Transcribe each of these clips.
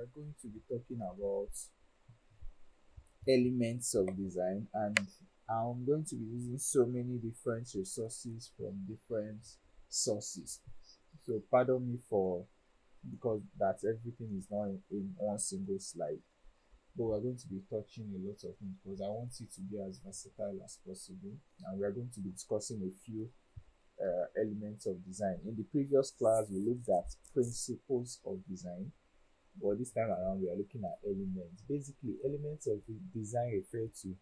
are going to be talking about elements of design, and I'm going to be using so many different resources from different sources. So pardon me for because that everything is not in one single slide, but we're going to be touching a lot of things because I want it to be as versatile as possible, and we're going to be discussing a few elements of design. In the previous class, we looked at principles of design, but this time around, we are looking at elements. Basically, elements of the design refer to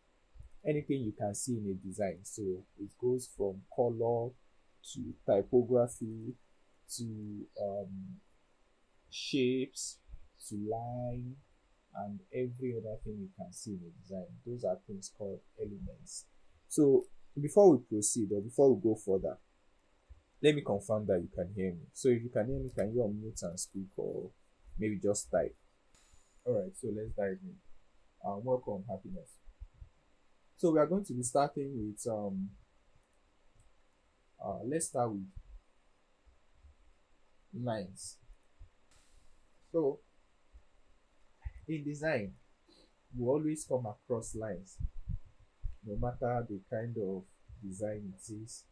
anything you can see in a design. So it goes from color to typography to shapes to line and every other thing you can see in a design. Those are things called elements. So before we proceed or before we go further, let me confirm that you can hear me. So if you can hear me, can you unmute and speak or maybe just type? All right, so let's dive in. Welcome, happiness. So we are going to be starting with let's start with lines. So in design, you always come across lines, no matter the kind of design it is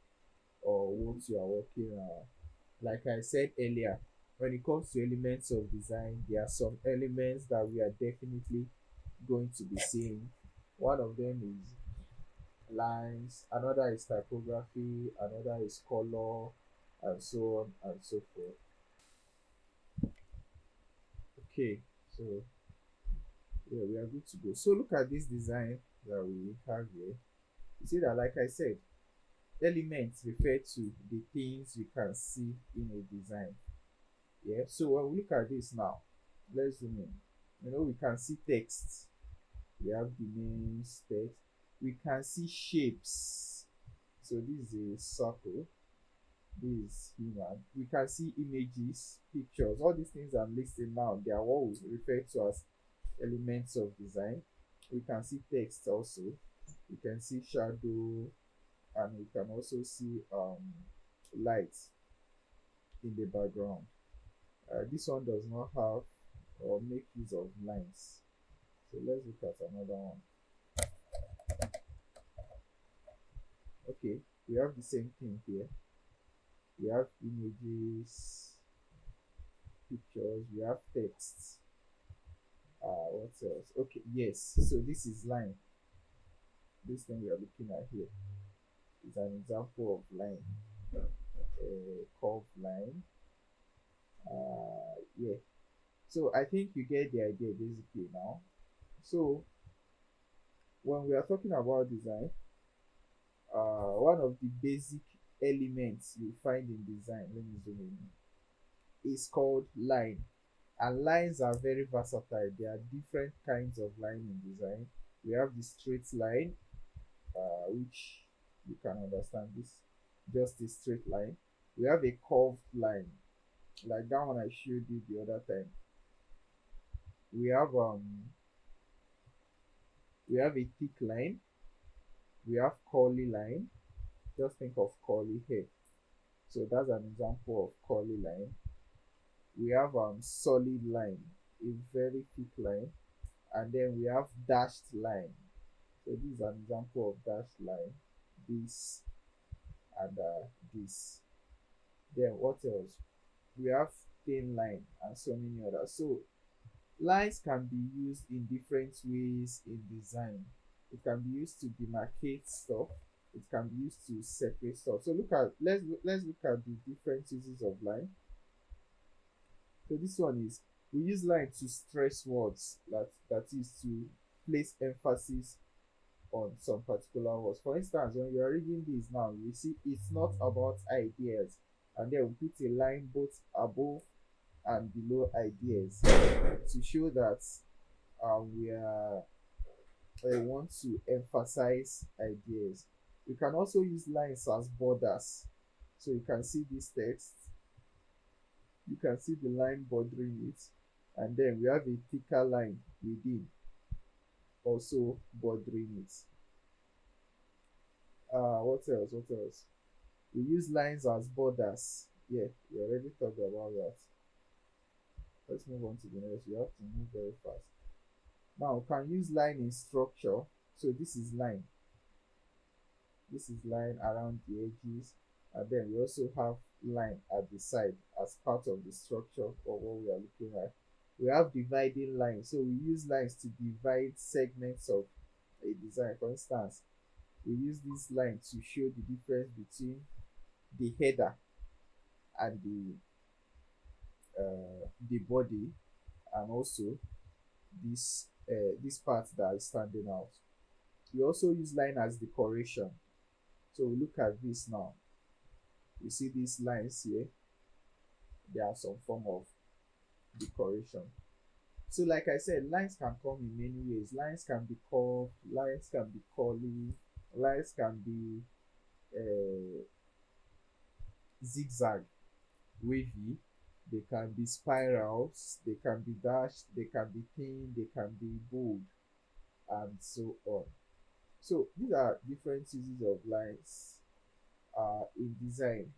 or what you are working on. Like I said earlier, when it comes to elements of design, there are some elements that we are definitely going to be seeing. One of them is lines, another is typography, another is color, and so on and so forth. Okay, so yeah, we are good to go. So look at this design that we have here. You see that, like I said, elements refer to the things you can see in a design. Yeah, so when we look at this now, let's zoom in. We can see text. We have the names, text. We can see shapes. So this is a circle. This is human. We can see images, pictures. All these things I'm listing now, they are what we refer to as elements of design. We can see text also. We can see shadow, and we can also see light in the background. This one does not have or make use of lines. So let's look at another one. Okay, we have the same thing here. We have images, pictures, we have text. What else? Okay, yes. So this is line. This thing we are looking at here is an example of line, a curved line. Yeah. So I think you get the idea basically now. So when we are talking about design, one of the basic elements you find in design, let me zoom in, is called line. And lines are very versatile. There are different kinds of line in design. We have the straight line, which you can understand this, just a straight line. We have a curved line, like that one I showed you the other time. We have a thick line. We have curly line. Just think of curly hair. So that's an example of curly line. We have solid line, a very thick line, and then we have dashed line. So this is an example of dashed line. This and this. Then what else? We have thin line and so many others. So lines can be used in different ways in design. It can be used to demarcate stuff. It can be used to separate stuff. So let's look at the different uses of line. So this one is, we use line to stress words, that is to place emphasis on some particular words. For instance, when you are reading this now, you see it's not about ideas, and then we put a line both above and below ideas to show that we want to emphasize ideas. You can also use lines as borders. So you can see this text, you can see the line bordering it, and then we have a thicker line within also bordering it. What else? We use lines as borders. Yeah, we already talked about that. Let's move on to the next. We have to move very fast. Now we can use line in structure. So this is line. This is line around the edges, and then we also have line at the side as part of the structure of what we are looking at. We have dividing lines, so we use lines to divide segments of a design. For instance, we use this line to show the difference between the header and the body, and also this part that is standing out. We also use line as decoration. So we look at this now. You see these lines here, they are some form of decoration. So like I said, lines can come in many ways. Lines can be curved, lines can be curly, lines can be zigzag, wavy, they can be spirals, they can be dashed, they can be thin, they can be bold, and so on. So these are different uses of lines in design.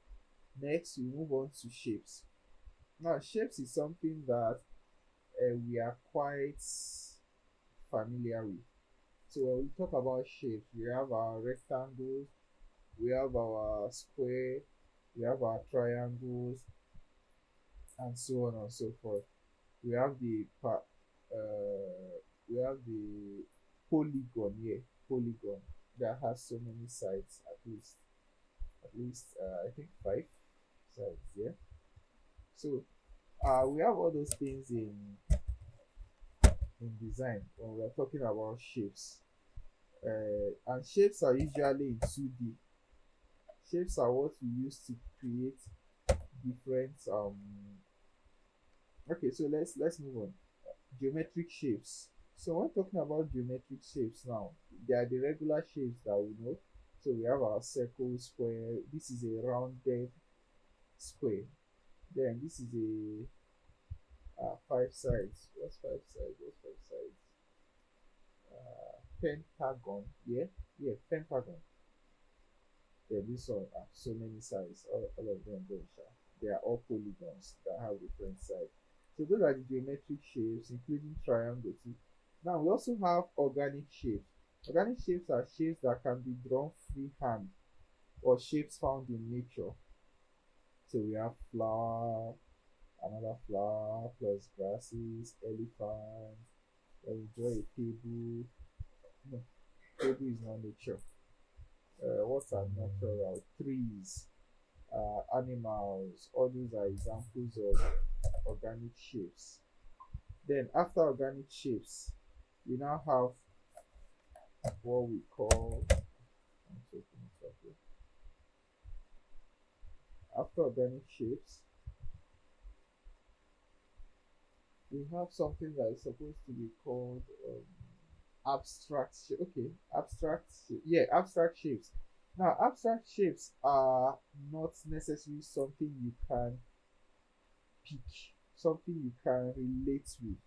Next, we move on to shapes. Now, shapes is something that we are quite familiar with. So when we talk about shapes, we have our rectangles, we have our square, we have our triangles, and so on and so forth. We have we have the polygon here, polygon that has so many sides, at least I think 5 sides. Yeah. So we have all those things in design when we're talking about shapes. And shapes are usually in 2D. Shapes are what we use to create different okay, so let's move on. Geometric shapes. So when talking about geometric shapes now, they are the regular shapes that we know. So we have our circle, square. This is a rounded square. Then this is a 5 sides. What's 5 sides? What's 5 sides? Pentagon. Yeah, yeah, pentagon. Yeah, this one have so many sides. All of them don't share. They are all polygons that have different sides. So those are the geometric shapes, including triangle too. Now we also have organic shapes. Organic shapes are shapes that can be drawn freehand or shapes found in nature. So we have flower, another flower, plus grasses, elephants. Then we draw a table. No, table is not nature. What are natural? Trees, animals. All these are examples of organic shapes. Then after organic shapes, we now have what we call, after organic shapes, we have something that is supposed to be called abstract shape. Okay, yeah, abstract shapes. Now abstract shapes are not necessarily something you can pick, something you can relate with.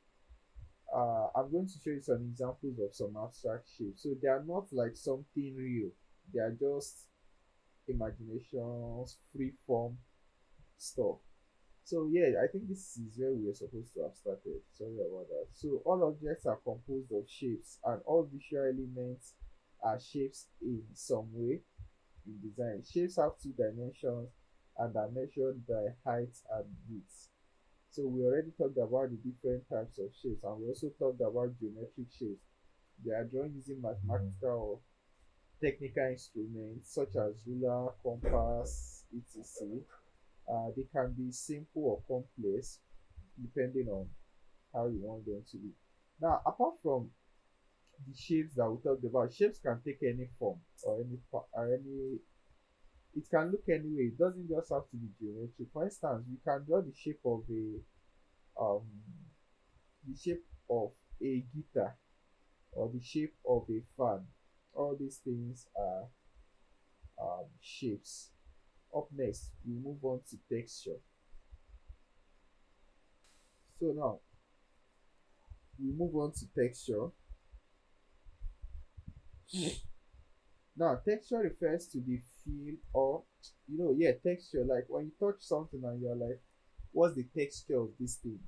I'm going to show you some examples of some abstract shapes. So they are not like something real, they are just imaginations, free form stuff. So yeah, I think this is where we are supposed to have started. Sorry about that. So all objects are composed of shapes, and all visual elements are shapes in some way in design. Shapes have 2 dimensions and are measured by height and width. So we already talked about the different types of shapes, and we also talked about geometric shapes. They are drawn using mathematical or technical instruments such as ruler, compass, etc. They can be simple or complex depending on how you want them to be. Now, apart from the shapes that we talked about, shapes can take any form or any. It can look any way. It doesn't just have to be geometric. For instance, you can draw um the shape of a guitar or the shape of a fan. All these things are shapes. Up next, we move on to texture. So now we move on to texture. Now, texture refers to the feel or yeah, texture. Like when you touch something and you're like, what's the texture of this thing?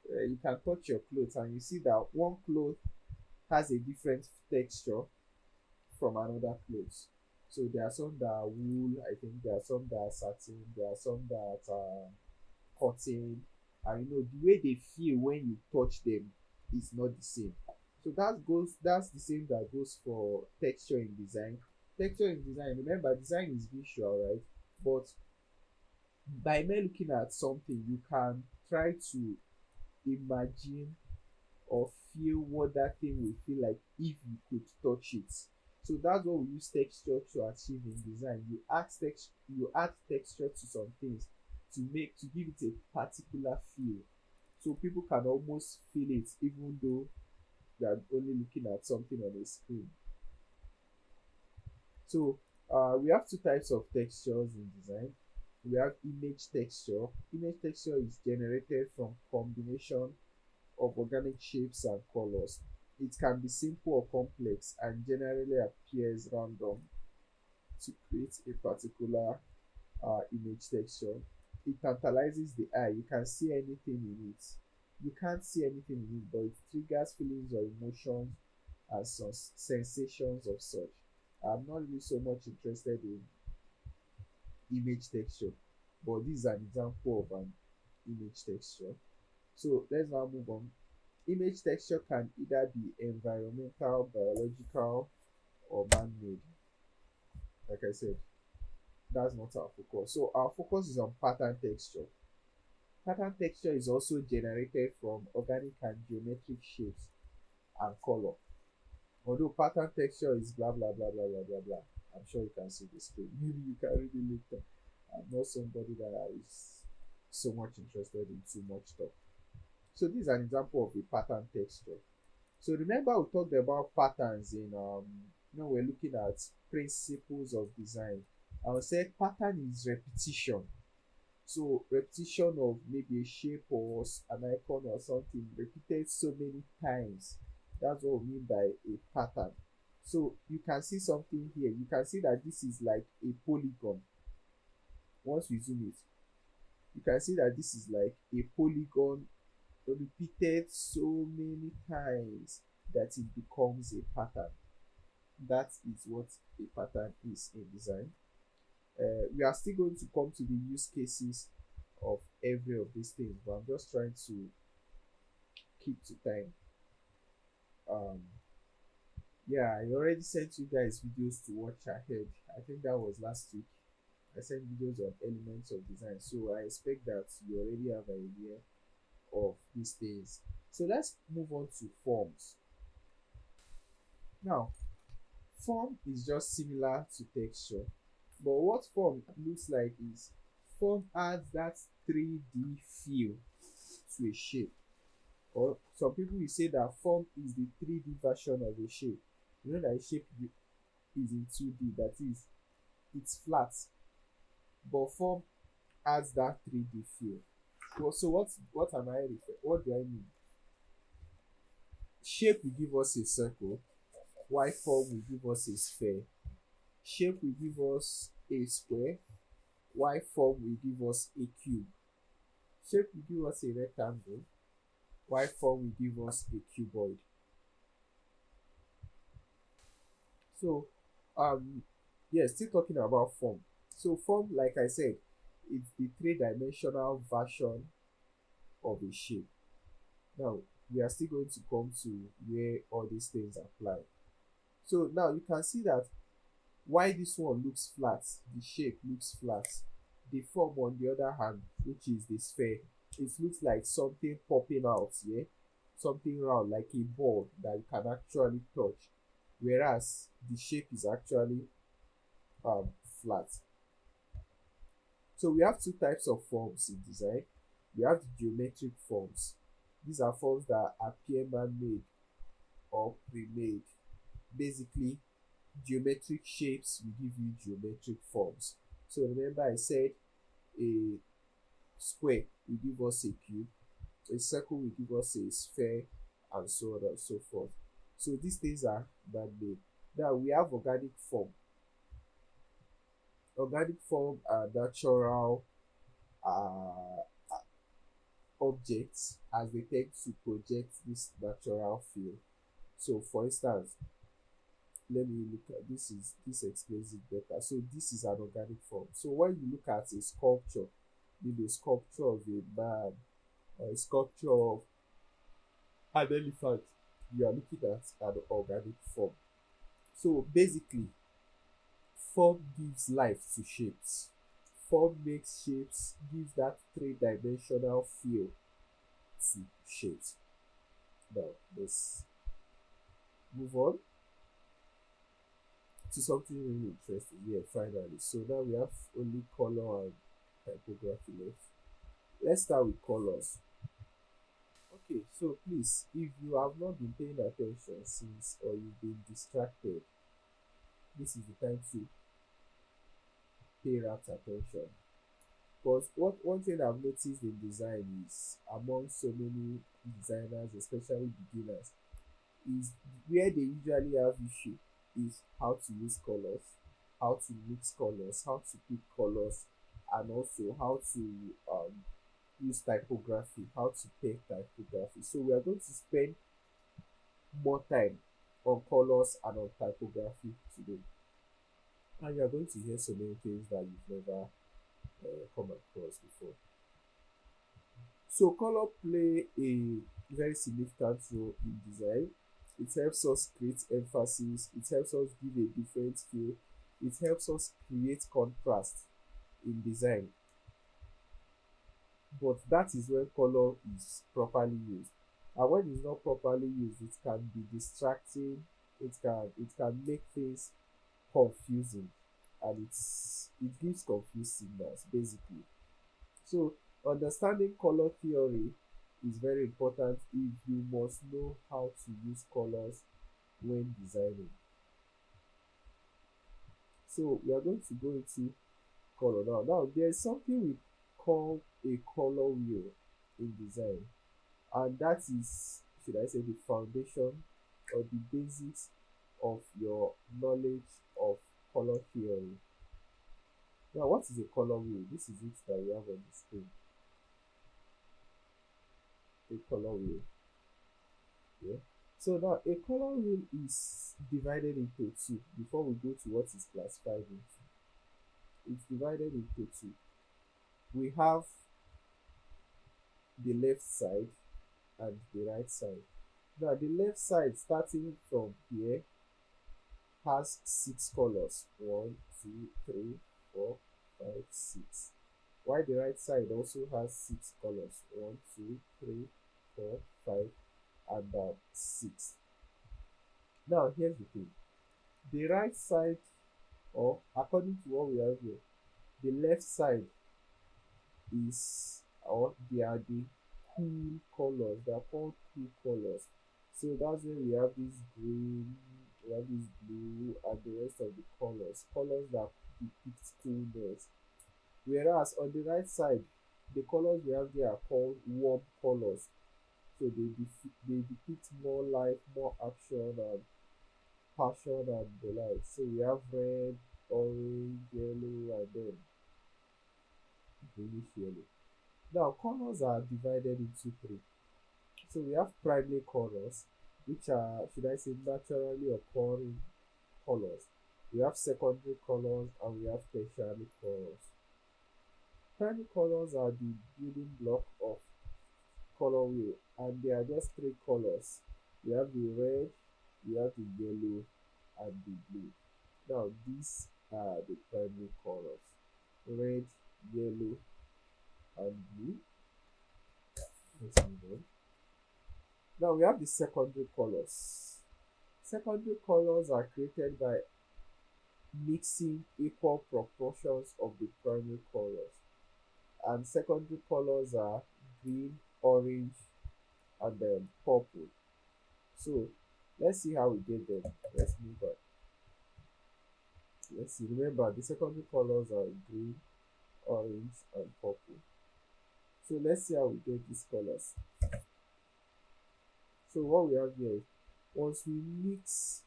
You can touch your clothes and you see that one cloth has a different texture from another clothes. So there are some that are wool, I think there are some that are satin, there are some that are cotton, and the way they feel when you touch them is not the same. So that's the same that goes for texture in design. Texture in design, remember design is visual, right? But by me looking at something, you can try to imagine or feel what that thing will feel like if you could touch it. So that's what we use texture to achieve in design. You add texture to some things to give it a particular feel. So people can almost feel it even though they are only looking at something on a screen. So we have two types of textures in design. We have image texture. Image texture is generated from combination of organic shapes and colors. It can be simple or complex and generally appears random to create a particular image texture. It tantalizes the eye. You can see anything in it. You can't see anything in it, but it triggers feelings or emotions and some sensations of such. I'm not really so much interested in image texture, but this is an example of an image texture. So let's now move on. Image texture can either be environmental, biological, or man-made. Like I said, that's not our focus. So our focus is on pattern texture. Pattern texture is also generated from organic and geometric shapes and color. Although pattern texture is blah blah blah blah blah blah blah. I'm sure you can see the screen. Maybe you can read it later. I'm not somebody that is so much interested in too much stuff. So this is an example of a pattern texture. So remember we talked about patterns in we're looking at principles of design. I would say pattern is repetition. So repetition of maybe a shape or an icon or something repeated so many times. That's what we mean by a pattern. So you can see something here. You can see that this is like a polygon. Once we zoom it, you can see that this is like a polygon repeated so many times that it becomes a pattern. That is what a pattern is in design. We are still going to come to the use cases of every of these things, but I'm just trying to keep to time. Um, yeah, I already sent you guys videos to watch ahead. I think that was last week. I sent videos on elements of design, so I expect that you already have an idea of these things. So let's move on to forms. Now, form is just similar to texture, but what form looks like is form adds that 3D feel to a shape. Or some people will say that form is the 3D version of a shape. You know that a shape is in 2D, that is, it's flat, but form adds that 3D feel. So what am I referring? What do I mean? Shape will give us a circle, while form will give us a sphere. Shape will give us a square, while form will give us a cube. Shape will give us a rectangle, while form will give us a cuboid. So, yeah, still talking about form. So, form, like I said, it's the three-dimensional version of a shape. Now, we are still going to come to where all these things apply. So, now you can see that why this one looks flat, the shape looks flat. The form, on the other hand, which is the sphere, it looks like something popping out, yeah? Something round, like a ball that you can actually touch. Whereas the shape is actually um, flat. So we have two types of forms in design. We have the geometric forms. These are forms that appear man-made or pre-made. Basically, geometric shapes will give you geometric forms. So remember I said a square will give us a cube, a circle will give us a sphere, and so on and so forth. So these things are man-made. Now we have organic form. Organic form are natural. Uh, objects as they tend to project this natural feel. So for instance, let me look at this explains it better. So this is an organic form. So when you look at a sculpture, maybe a sculpture of a man or a sculpture of an elephant, you are looking at an organic form. So basically, form gives life to shapes. Form makes shapes, gives that three-dimensional feel to shapes. Now let's move on to something really interesting here finally. So now we have only color and typography left. Let's start with colors. Okay, so please, if you have not been paying attention since or you've been distracted, this is the time to pay rapt attention. Because what one thing I've noticed in design is among so many designers, especially beginners, is where they usually have issue is how to use colors, how to mix colors, how to pick colors, and also how to use typography, how to paint typography. So we are going to spend more time on colors and on typography today. And you are going to hear so many things that you've never come across before. So color play a very significant role in design. It helps us create emphasis, it helps us give a different feel, it helps us create contrast in design. But that is when color is properly used. And when it's not properly used, it can be distracting, it can make things confusing, and it gives confused signals basically. So understanding color theory is very important if you must know how to use colors when designing. So we are going to go into color now. Now there's something we call a color wheel in design, and that is, should I say, the foundation or the basics of your knowledge of color theory. Now, what is a color wheel? This is it that we have on the screen. A color wheel. Yeah. So now a color wheel is divided into two before we go to what is classified into. It's divided into two. We have the left side and the right side. Now the left side starting from here has six colors. One, two, three, four, five, six. While the right side also has six colors. One, two, three, four, five, and 6. Now here's the thing. The right side, or according to what we have here, the left side is, or they are the cool colors. They are called cool colors. So that's where we have this green, we have this blue, and the rest of the colors. Colors that depict coolness. Whereas on the right side, the colors we have there are called warm colors. So they depict more life, more action, and passion and the like. So we have red, orange, yellow, and then greenish yellow. Now colors are divided into three. So we have primary colors, which are, should I say, naturally occurring colors. We have secondary colors and we have tertiary colors. Primary colors are the building block of color wheel, and there are just three colors. We have the red, we have the yellow, and the blue. Now these are the primary colors: red, yellow, and blue. Let's move on. Now we have the secondary colors. Secondary colors are created by mixing equal proportions of the primary colors. And secondary colors are green, orange, and then purple. So let's see how we get them. Let's move on. Let's see. Remember, the secondary colors are green, orange, and purple. So let's see how we get these colors. So what we have here is, once we mix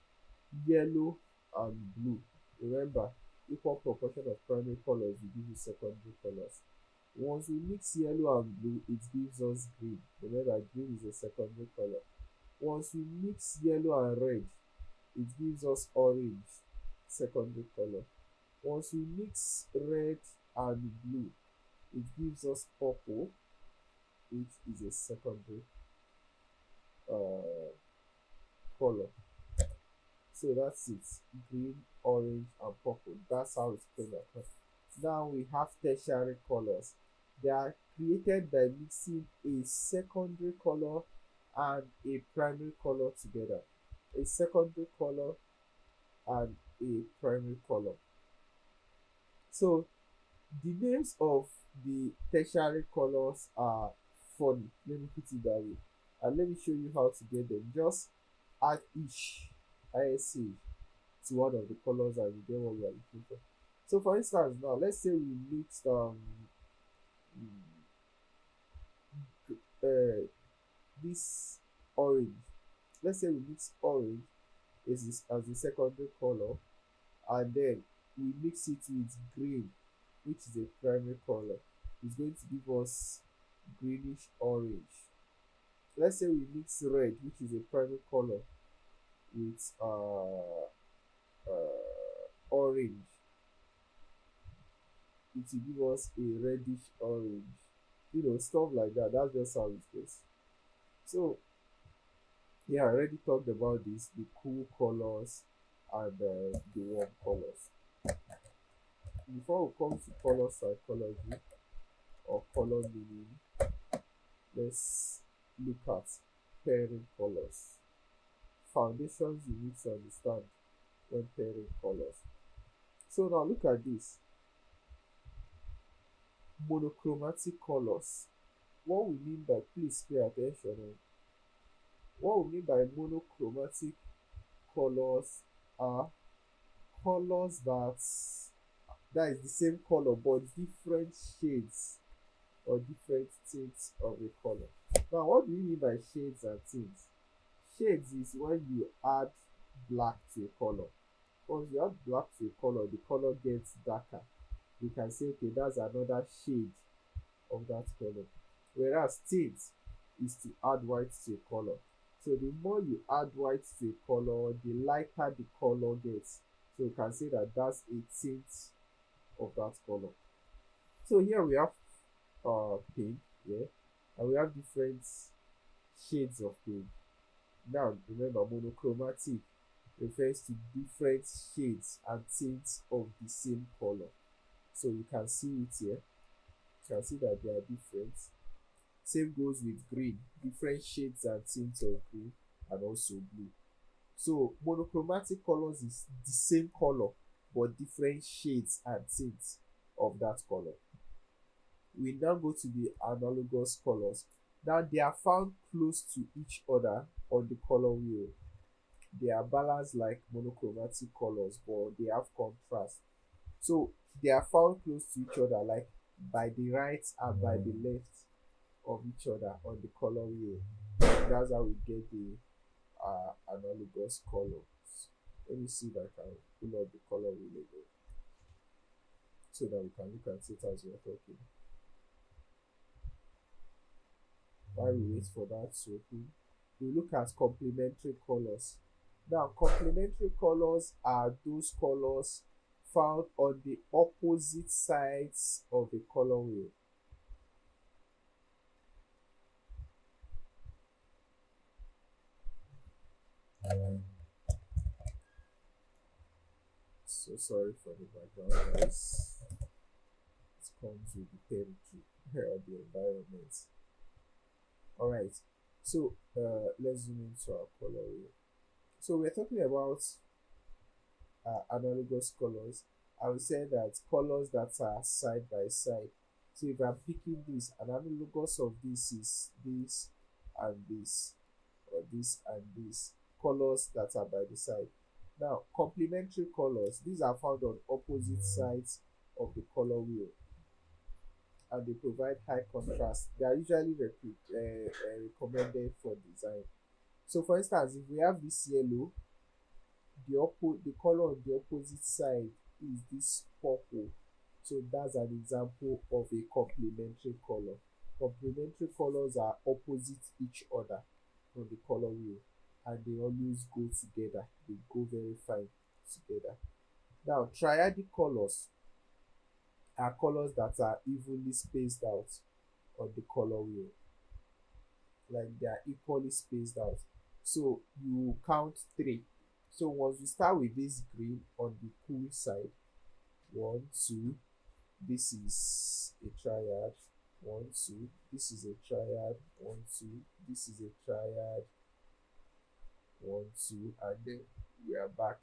yellow and blue, remember, equal proportion of primary colors will give you secondary colors. Once we mix yellow and blue, it gives us green. Remember, green is a secondary color. Once we mix yellow and red, it gives us orange, secondary color. Once we mix red and blue, it gives us purple, which is a secondary uh, color. So that's it. Green, orange, and purple. That's how it's played across. Now we have tertiary colors. They are created by mixing a secondary color and a primary color together. A secondary color and a primary color. So the names of the tertiary colors are funny. Let me put it that way. And let me show you how to get them. Just add each ISA to one of the colors and you get what you are looking for. So for instance, now let's say we mixed uh, this orange. Let's say we mix orange as the secondary color, and then we mix it with green, which is a primary color. It's going to give us greenish orange. Let's say we mix red, which is a primary color, with orange. It will give us a reddish orange. Stuff like that. That's just how it goes. So yeah, I already talked about this, the cool colors and the warm colors. Before we come to color psychology or color meaning, let's look at pairing colors. Foundations you need to understand when pairing colors. So now look at this. Monochromatic colors. What we mean by, please pay attention. What we mean by monochromatic colors are colors that is the same color but different shades or different tints of a color. Now, what do you mean by shades and tints? Shades is when you add black to a color. Once you add black to a color, the color gets darker. You can say, okay, that's another shade of that color. Whereas tint is to add white to a color. So the more you add white to a color, the lighter the color gets. So you can say that that's a tint of that color. So here we have pink, yeah, and we have different shades of pink. Now remember, monochromatic refers to different shades and tints of the same color. So you can see it here. You can see that they are different. Same goes with green, different shades and tints of green and also blue. So monochromatic colors is the same color but different shades and tints of that color. We now go to the analogous colors. Now they are found close to each other on the color wheel. They are balanced like monochromatic colors, but they have contrast. So they are found close to each other, like by the right and by the left of each other on the color wheel. That's how we get the analogous colors. Let me see if I can pull up the color wheel again so that we can look at it as we're talking. While we wait for that to open, we look at complementary colors. Now, complementary colors are those colors found on the opposite sides of a color wheel. So sorry for the background noise. It comes with the territory of the environment. All right. So let's zoom into our color wheel. So we're talking about analogous colors. I would say that colors that are side by side. So if I'm picking this, an analogous of this is this and this, or this and this. Colors that are by the side. Now, complementary colors. These are found on opposite sides of the color wheel, and they provide high contrast. They are usually recommended for design. So, for instance, if we have this yellow, the color on the opposite side is this purple. So that's an example of a complementary color. Complementary colors are opposite each other on the color wheel, and they always go together. They go very fine together. Now, triadic colors are colors that are evenly spaced out on the color wheel, like they are equally spaced out. So you count three. So once you start with this green on the cool side, one, two, this is a triad, one, two, this is a triad, one, two, this is a triad, one, two, and then we are back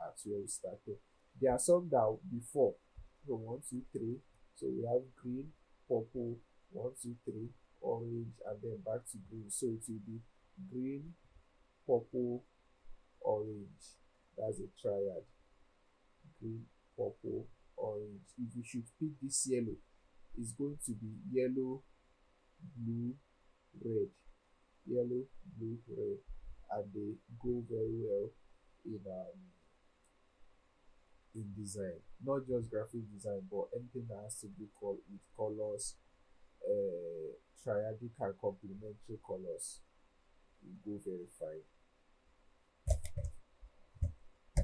at where we started. There are some that before, so one, two, three. So we have green, purple, one, two, three, orange, and then back to green. So it will be green, purple, orange. That's a triad. Green, purple, orange. If you should pick this yellow, it's going to be yellow, blue, red. Yellow, blue, red. And they go very well in design, not just graphic design, but anything that has to do with colors, triadic and complementary colors will go very fine.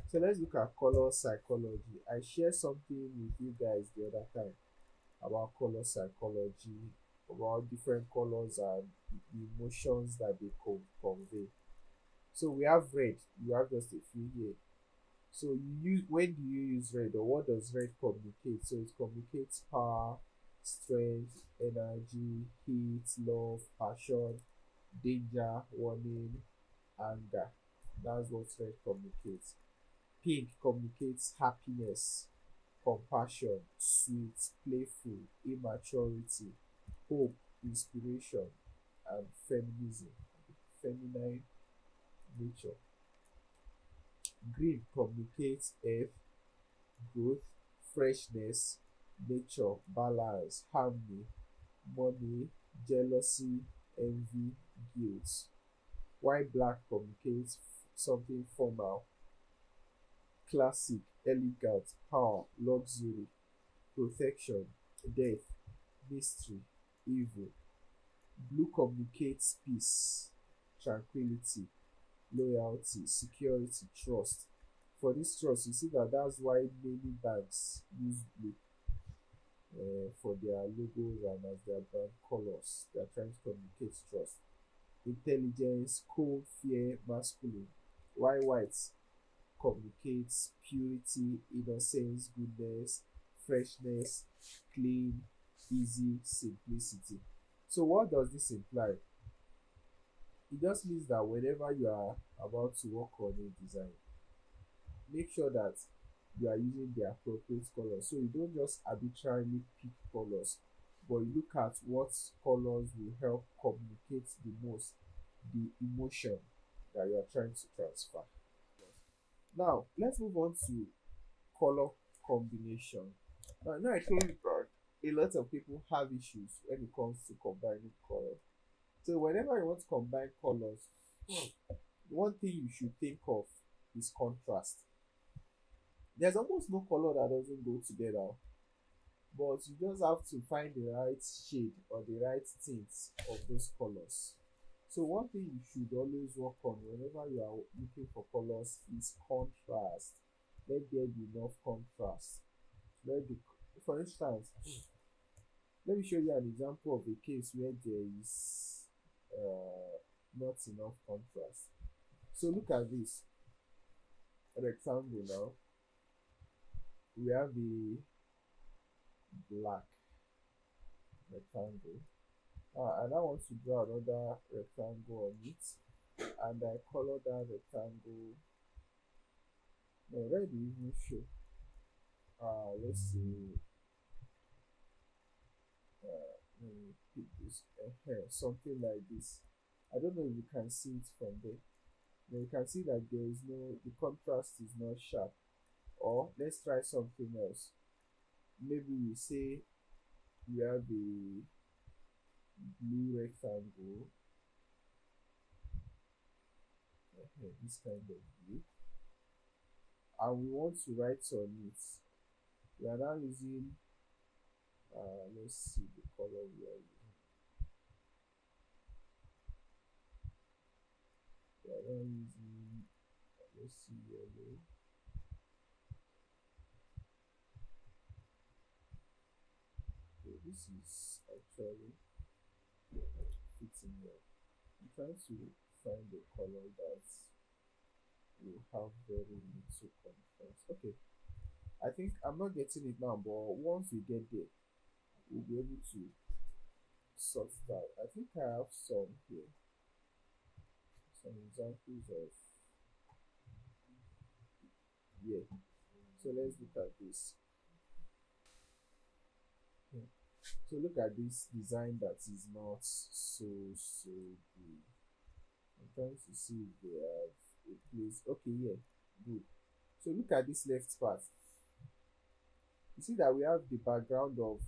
So let's look at color psychology. I shared something with you guys the other time about color psychology, about different colors and the emotions that they convey. So we have red, you have just a few here. So you use, when do you use red, or what does red communicate? So it communicates power, strength, energy, heat, love, passion, danger, warning, anger. That's what red communicates. Pink communicates happiness, compassion, sweet, playful, immaturity, hope, inspiration, and feminism, feminine nature. Green communicates earth, growth, freshness, nature, balance, harmony, money, jealousy, envy, guilt. While black communicates something formal, classic, elegant, power, luxury, protection, death, mystery, evil. Blue communicates peace, tranquility, loyalty, security, trust. For this trust, you see that that's why many banks use blue for their logos and as their brand colors. They are trying to communicate trust. Intelligence, cold, fear, masculine. While white communicates purity, innocence, goodness, freshness, clean, easy, simplicity. So what does this imply? It just means that whenever you are about to work on a design, make sure that you are using the appropriate colors. So you don't just arbitrarily pick colors, but you look at what colors will help communicate the most the emotion that you are trying to transfer. Now let's move on to color combination. Now I told you that a lot of people have issues when it comes to combining colors. So whenever you want to combine colors, one thing you should think of is contrast. There's almost no color that doesn't go together, but you just have to find the right shade or the right tints of those colors. So one thing you should always work on whenever you are looking for colors is contrast. Let there be enough contrast. Let the, for instance, let me show you an example of a case where there is not enough contrast. So look at this rectangle now. We have the black rectangle, and I want to draw another rectangle on it, and I color that rectangle. No, where do you even show? Let's see. Let me pick this hair, something like this. I don't know if you can see it from there. Now you can see that there is no, the contrast is not sharp. Or let's try something else. Maybe we say we have a blue rectangle, this kind of blue, and we want to write on it We are now using let's see the color we are using. We are now using let's see yellow. So this is actually fitting well. I'm trying to find a color that will have very little contrast. Okay, I think I'm not getting it now, but once we get there, we'll be able to sort it out. I think I have some here, some examples of, yeah. So let's look at this. Yeah. So look at this design that is not so good. I'm trying to see if they have a place. Okay, yeah, good. So look at this left part. You see that we have the background of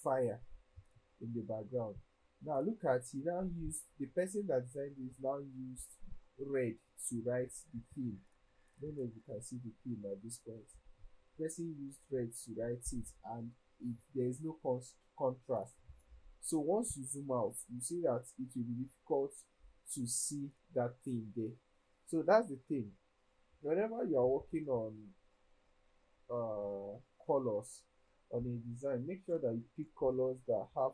fire in the background. Now look at, he now used, the person that designed this now used red to write the theme. I don't know if you can see the theme at this point. Person used red to write it, and there is no contrast. So once you zoom out, you see that it will be difficult to see that thing there. So that's the thing. Whenever you are working on colors on a design, make sure that you pick colors that have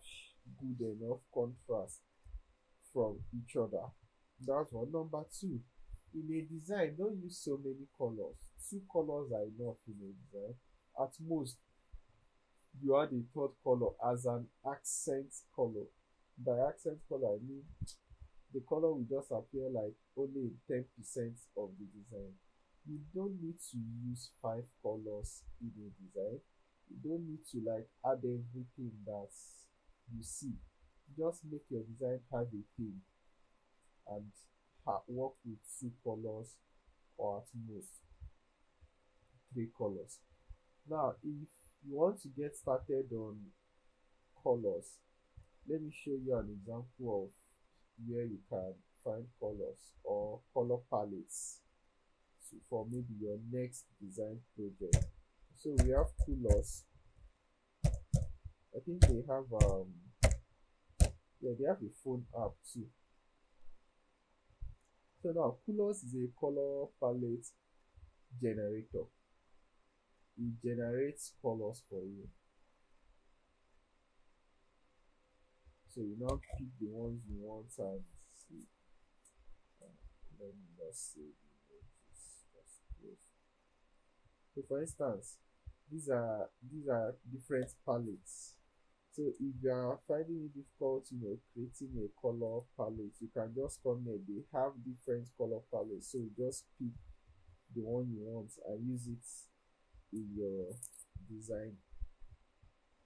good enough contrast from each other. That's one. Number two, in a design, don't use so many colors. Two colors are enough in a design. At most, you add a third color as an accent color. By accent color, I mean the color will just appear like only 10% of the design. You don't need to use five colors in a design. You don't need to like add everything that you see. Just make your design have a theme and work with two colors or at most three colors. Now, if you want to get started on colors, let me show you an example of where you can find colors or color palettes for maybe your next design project. So we have Coolors. I think they have yeah, they have a phone app too. So now Coolors is a color palette generator. It generates colors for you. So you now pick the ones you want and see. Let me just save images. Just close. So for instance, these are different palettes. So if you are finding it difficult, creating a color palette, you can just come here. They have different color palettes, so you just pick the one you want and use it in your design.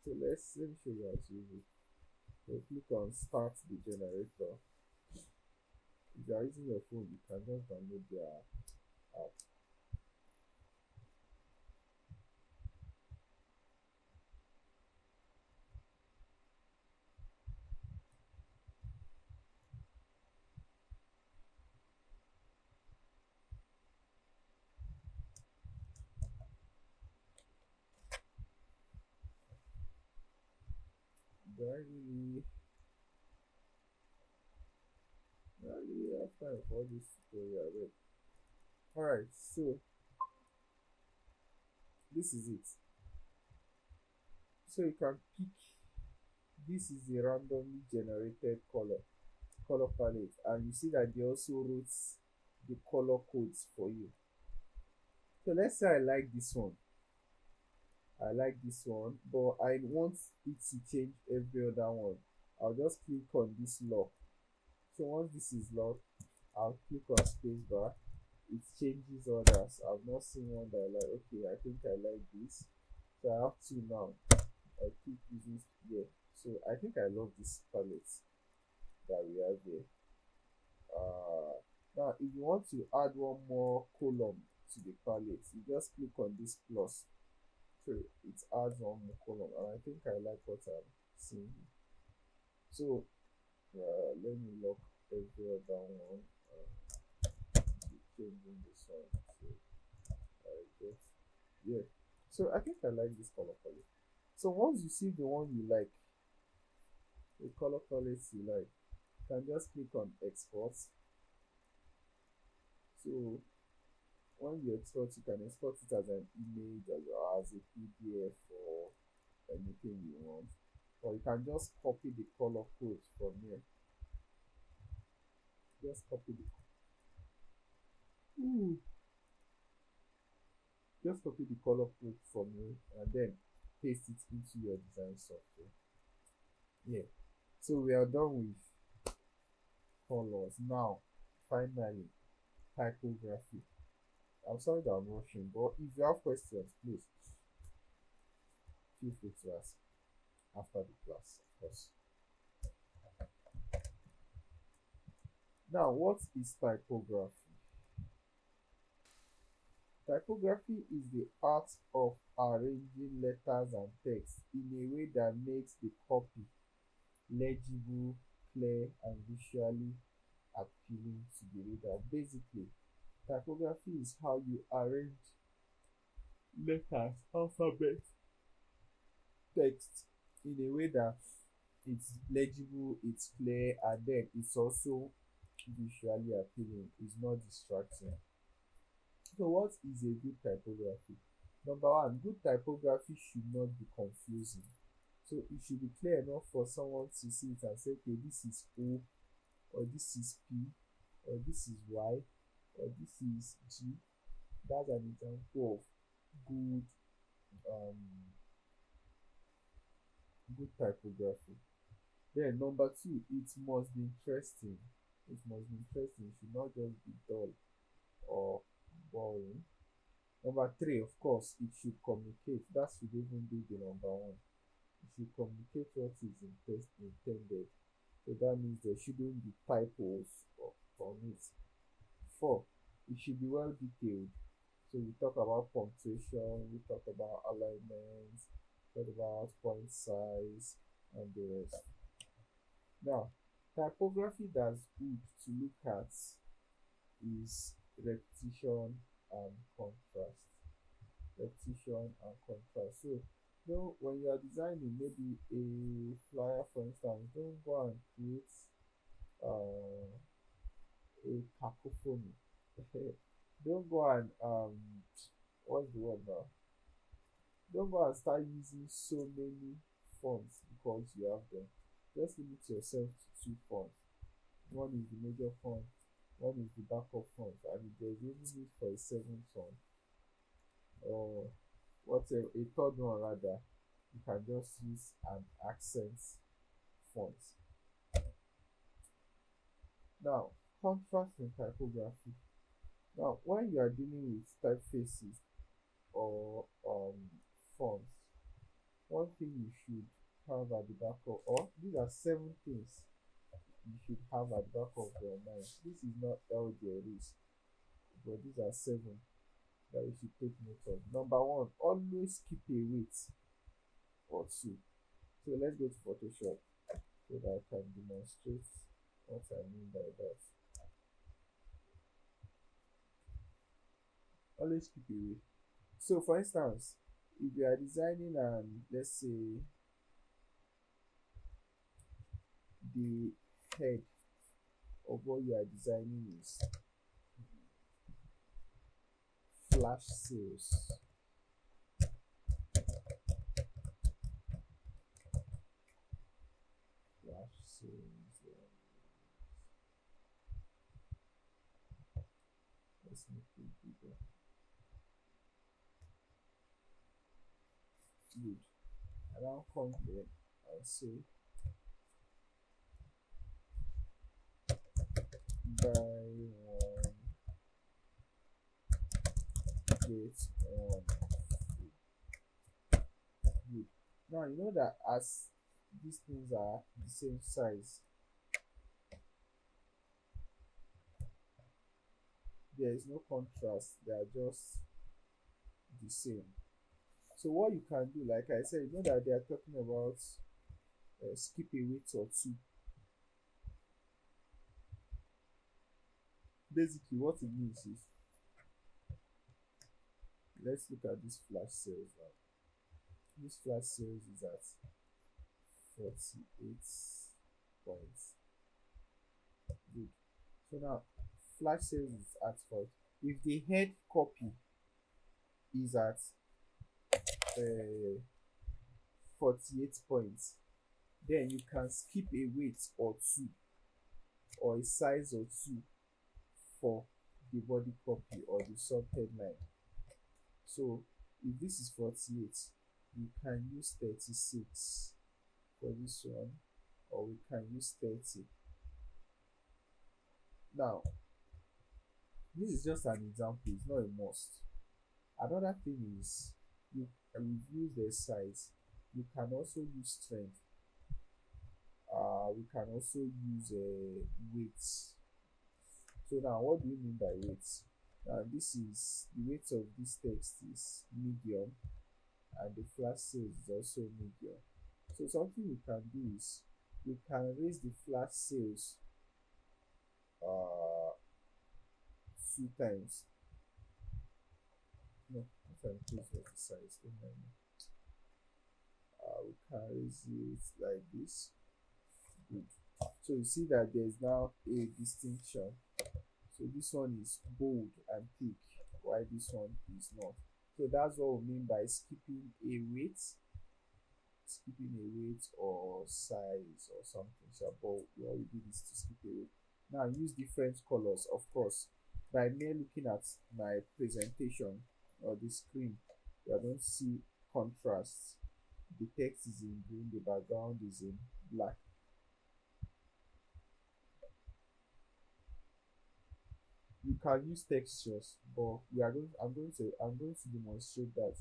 So let me show you how to use it. So click on start the generator. If you are using your phone, you can just download their app. Do I really have time for this tutorial? Wait. Alright, so this is it. So you can pick, this is a randomly generated color palette, and you see that they also wrote the color codes for you. So let's say I like this one. But I want it to change every other one. I'll just click on this lock. So once this is locked, I'll click on spacebar. It changes others. I've not seen one that I like. Okay, I think I like this. So I have two now. I keep using, yeah. So I think I love this palette that we have here. Now if you want to add one more column to the palette, you just click on this plus. So it adds one more column, and I think I like what I'm seeing. So let me lock every other one. Keep changing this one. So Just, yeah. So I think I like this color palette. So once you see the one you like, the color palette you like, you can just click on export. So when you export, you can export it as an image or as a PDF or anything you want. Or you can just copy the color code from here. Just copy the Ooh. Just copy the color code from here and then paste it into your design software. Yeah. So we are done with colors. Now, finally, typography. I'm sorry that I'm rushing, but if you have questions, please feel free to ask after the class, of course. Now, what is typography? Typography is the art of arranging letters and text in a way that makes the copy legible, clear, and visually appealing to the reader. Basically, typography is how you arrange letters, alphabet, text in a way that it's legible, it's clear, and then it's also visually appealing. It's not distracting. So, what is a good typography? Number one, good typography should not be confusing. So, it should be clear enough for someone to see it and say, okay, this is O, or this is P, or this is Y, or this is G. That's an example of good um good typography. Then number two, it must be interesting. It must be interesting. It should not just be dull or boring. Number three, of course, it should communicate. That should even be the number one. It should communicate what is intended. So that means there shouldn't be typos on it. Four, it should be well detailed. So we talk about punctuation, we talk about alignment, talk about point size, and the rest. Now, typography that's good to look at is repetition and contrast. Repetition and contrast. So, when you are designing maybe a flyer, for instance, don't go and create uh, a cacophony. Don't go and what's the word now? Don't go and start using so many fonts because you have them. Just limit yourself to two fonts. One is the major font, one is the backup font, and if there's even need for a seventh one or a third one rather, you can just use an accent font. Now, contrast in typography. Now, when you are dealing with typefaces or fonts, one thing you should have at the back of, or these are seven things you should have at the back of your mind. This is not all there is, but these are seven that you should take note of. Number one, always keep a weight or two. So let's go to Photoshop so that I can demonstrate what I mean by that. Always keep a weight. So for instance, if you are designing and let's say the head of what you are designing is flash sales. Flash sales. Let's make it bigger. Good. And I'll come here and say buy one get one free. Good. Now you know that as these things are the same size, there is no contrast, they are just the same. So what you can do, like I said, you know that they are talking about skip a weight or two. Basically what it means is let's look at this flash sales now. This flash sales is at 48 points. Good. So now flash sales is at 40. If the head copy is at 48 points, then you can skip a weight or two or a size or two for the body copy or the sub headline. So if this is 48, we can use 36 for this one, or we can use 30. Now this is just an example, it's not a must. Another thing is, we've used the size, you can also use strength. We can also use weights. So now what do you mean by weights? This is the weight of this text is medium, and the flash sales is also medium. So something we can do is we can raise the flash sales 2 times. No, if I increase the size, don't mind me. We can raise it like this. Good. So you see that there is now a distinction. So this one is bold and thick, while this one is not. So that's what we mean by skipping a weight, or size or something. So but what we did is to skip a weight. Now use different colors, of course. By mere looking at my presentation or the screen, you are going to see contrasts. The text is in green, the background is in black. You can use textures, but I'm going to demonstrate that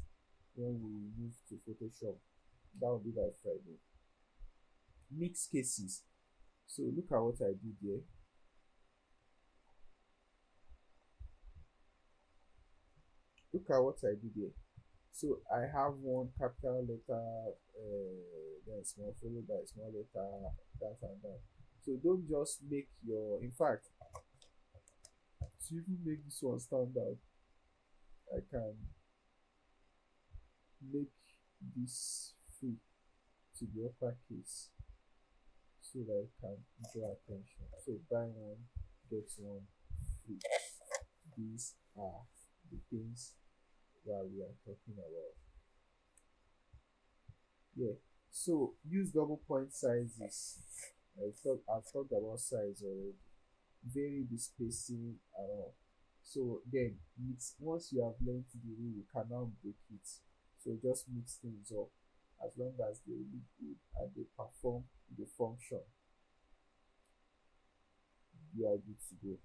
when we move to Photoshop. That will be by Friday. Mixed cases. So look at what I did here. Look at what I did here. So I have one capital letter, then small, followed by small letter, that and that. So don't just make your, in fact, to even make this one stand out, I can make this free to the uppercase so that I can draw attention. So buy one, get one free. These are the things that we are talking about. Yeah. So use double point sizes. I've talked about size already. Vary the spacing and all. So then once you have learned the rule, you can now break it. So just mix things up. As long as they look good and they perform the function, you are good to go.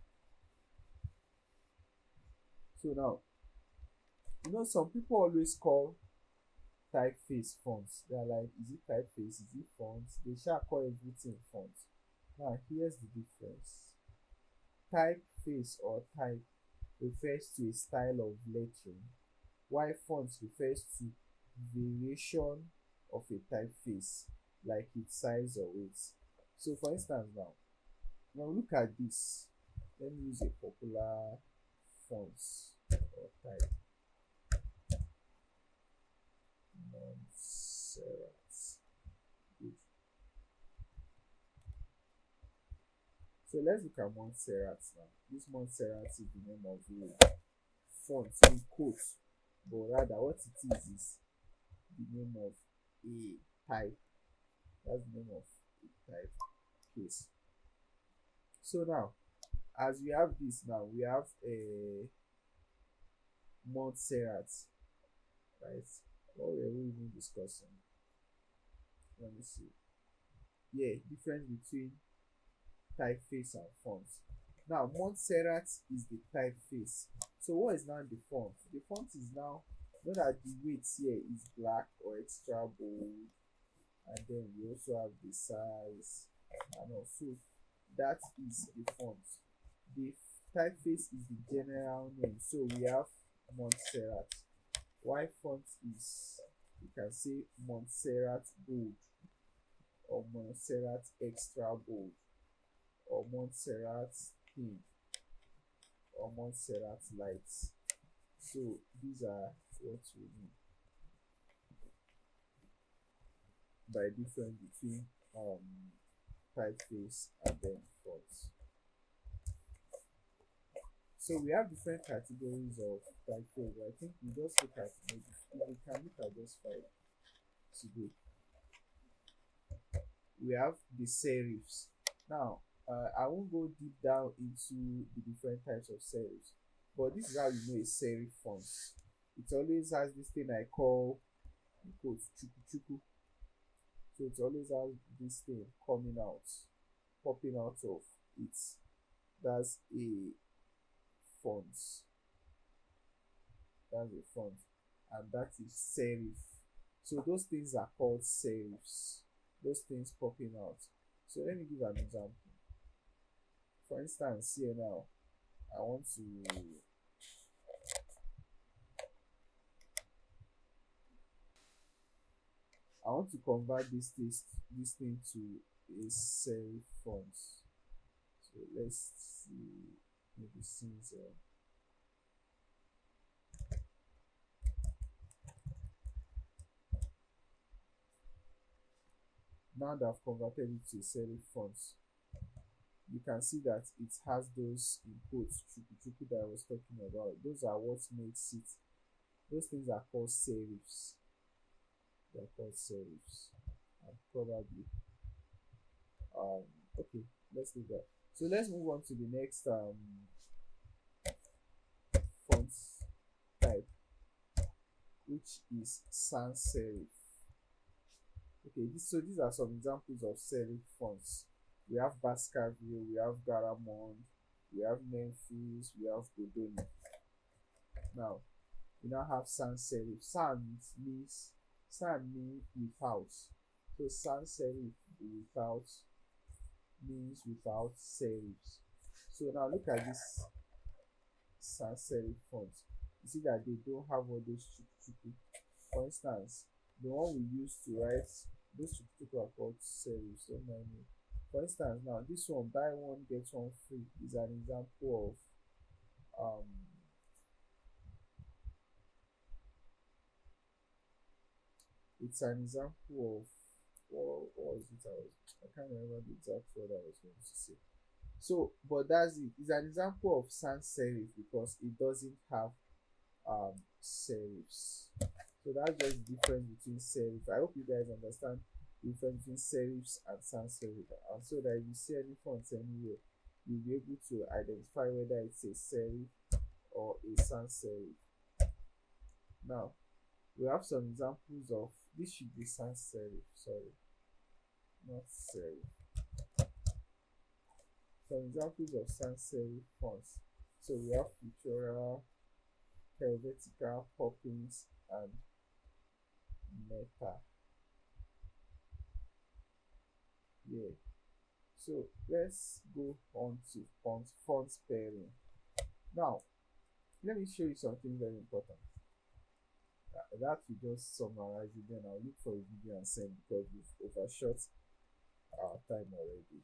So now, some people always call typeface fonts. They're like, is it typeface, is it fonts? They shall call everything fonts. Now here's the difference. Typeface or type refers to a style of lettering, while fonts refers to variation of a typeface, like its size or weight. So for instance, now look at this. Let me use a popular fonts or type. Montserrat. Good. So let's look at Montserrat now. This Montserrat is the name of a font in quotes, but rather what it is the name of a type. That's the name of a type case. So now, as we have this now, we have a Montserrat, right? What were we even discussing? Let me see. Yeah, difference between typeface and fonts. Now Montserrat is the typeface. So what is now the font? The font is now, know that the weight here is black or extra bold, and then we also have the size and also that is the font. The typeface is the general name, so we have Montserrat. Why font is, you can say Montserrat bold, or Montserrat extra bold, or Montserrat thin, or Montserrat light. So these are what we mean by difference between typeface and then fonts. So we have different categories of typeface. I think we just look at maybe if we can look at just five today. We have the serifs. Now, I won't go deep down into the different types of serifs, but this is how you know a serif font. It always has this thing I call in quotes chuku chuku. So it always has this thing coming out, popping out of it. That's a font. That's a font, and that is serif. So those things are called serifs. Those things popping out. So let me give an example. For instance, here now, I want to convert this thing to a serif font. So let's see, maybe since now that I've converted it to a serif font, you can see that it has those inputs chuku that I was talking about. Those are what makes it. Those things are called serifs. They're called serifs. And probably okay, let's leave that. So let's move on to the next font type, which is sans serif. Okay, so these are some examples of serif fonts. We have Baskerville, we have Garamond, we have Memphis, we have Godoni. Now, we now have sans serif. Sans means without. So sans serif without means without serifs. So now look at this sans serif font. You see that they don't have all those chuku. For instance, the one we use to write those chuku are called serifs. Don't mind me. For instance, now this one, buy one get one free, is an example of it's an example of what is it? I can't remember the exact word I was going to say. So, but that's it. It's an example of sans serif because it doesn't have serifs. So that's just the difference between serif. I hope you guys understand the difference between serifs and sans serif, and so that if you see any fonts anywhere, you'll be able to identify whether it's a serif or a sans serif. Now, we have some examples of this. Should be sans serif, sorry, not serif. Some examples of sans serif fonts. So we have Futura, Helvetica, Poppins, and Meta. Yeah. So let's go on to font pairing. Now, let me show you something very important. That will just summarize it. Then I'll look for a video and send because we've overshot our time already.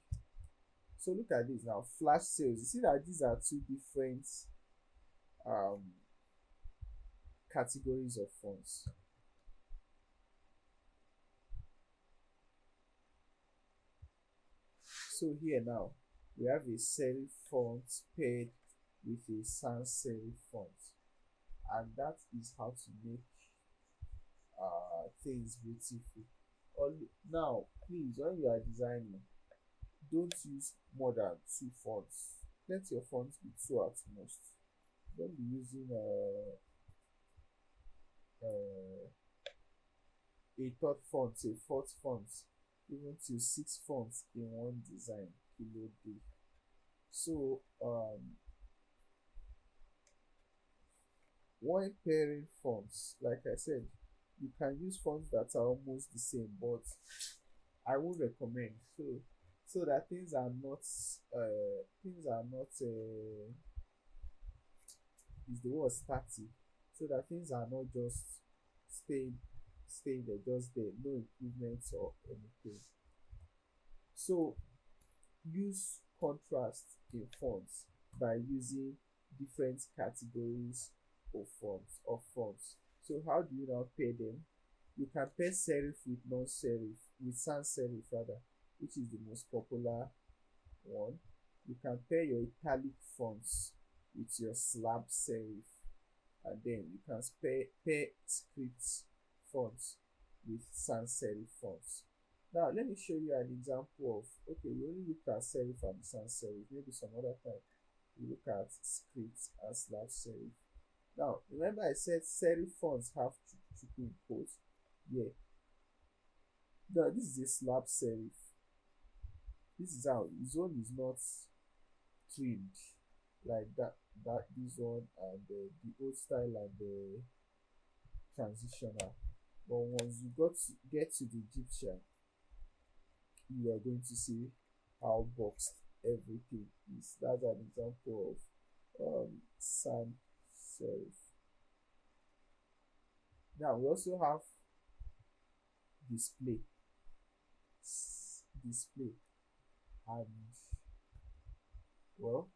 So look at this now. Flash sales. You see that these are two different categories of fonts. So here now we have a serif font paired with a sans serif font, and that is how to make things beautiful. Now, please, when you are designing, don't use more than two fonts. Let your fonts be two at most. Don't be using a third font, a fourth font, even to six fonts in one design. Kilo day. So when pairing fonts, like I said, you can use fonts that are almost the same, but I would recommend so that things are not is the word static, so that things are not just staying there, just there, no improvements or anything. So use contrast in fonts by using different categories of fonts. So how do you now pair them? You can pair serif with non-serif, with sans serif rather, which is the most popular one. You can pair your italic fonts with your slab serif, and then you can pair script fonts with sans serif fonts. Now let me show you an example of, okay, we only look at serif and sans serif, maybe some other time we look at script and slab serif. Now remember I said serif fonts have chuku in quotes. Yeah, now this is a slab serif. This is how his own is not trimmed like that this one, and the old style and the transitional. But once you get to the Egyptian, you are going to see how boxed everything is. That's an example of sans serif. Now we also have display, display, and well,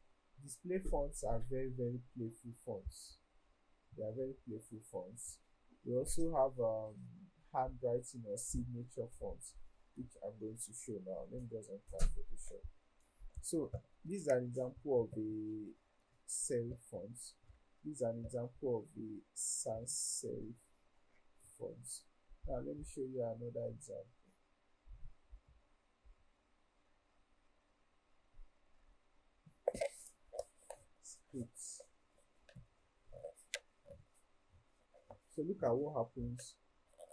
display fonts are very playful fonts. They are very playful fonts. We also have handwriting or signature fonts, which I'm going to show now. Let me just enter Photoshop. So this is an example of a serif font. This is an example of a sans serif font. Now let me show you another example. Scripts. So look at what happens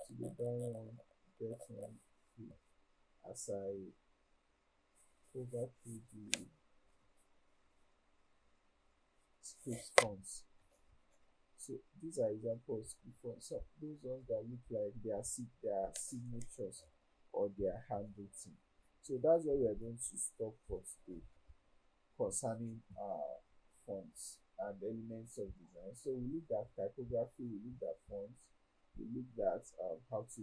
to the buy one get one free as I over to the script fonts. So these are examples of script fonts. So those ones that look like their signatures or their handwriting. So that's where we are going to stop for today concerning fonts and elements of design. So we looked at typography, we looked at fonts, we looked at how to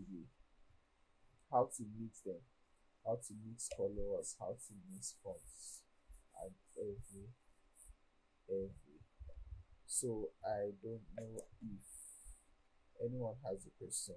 mix them, how to mix colors, how to mix fonts, and every. So I don't know if anyone has a question.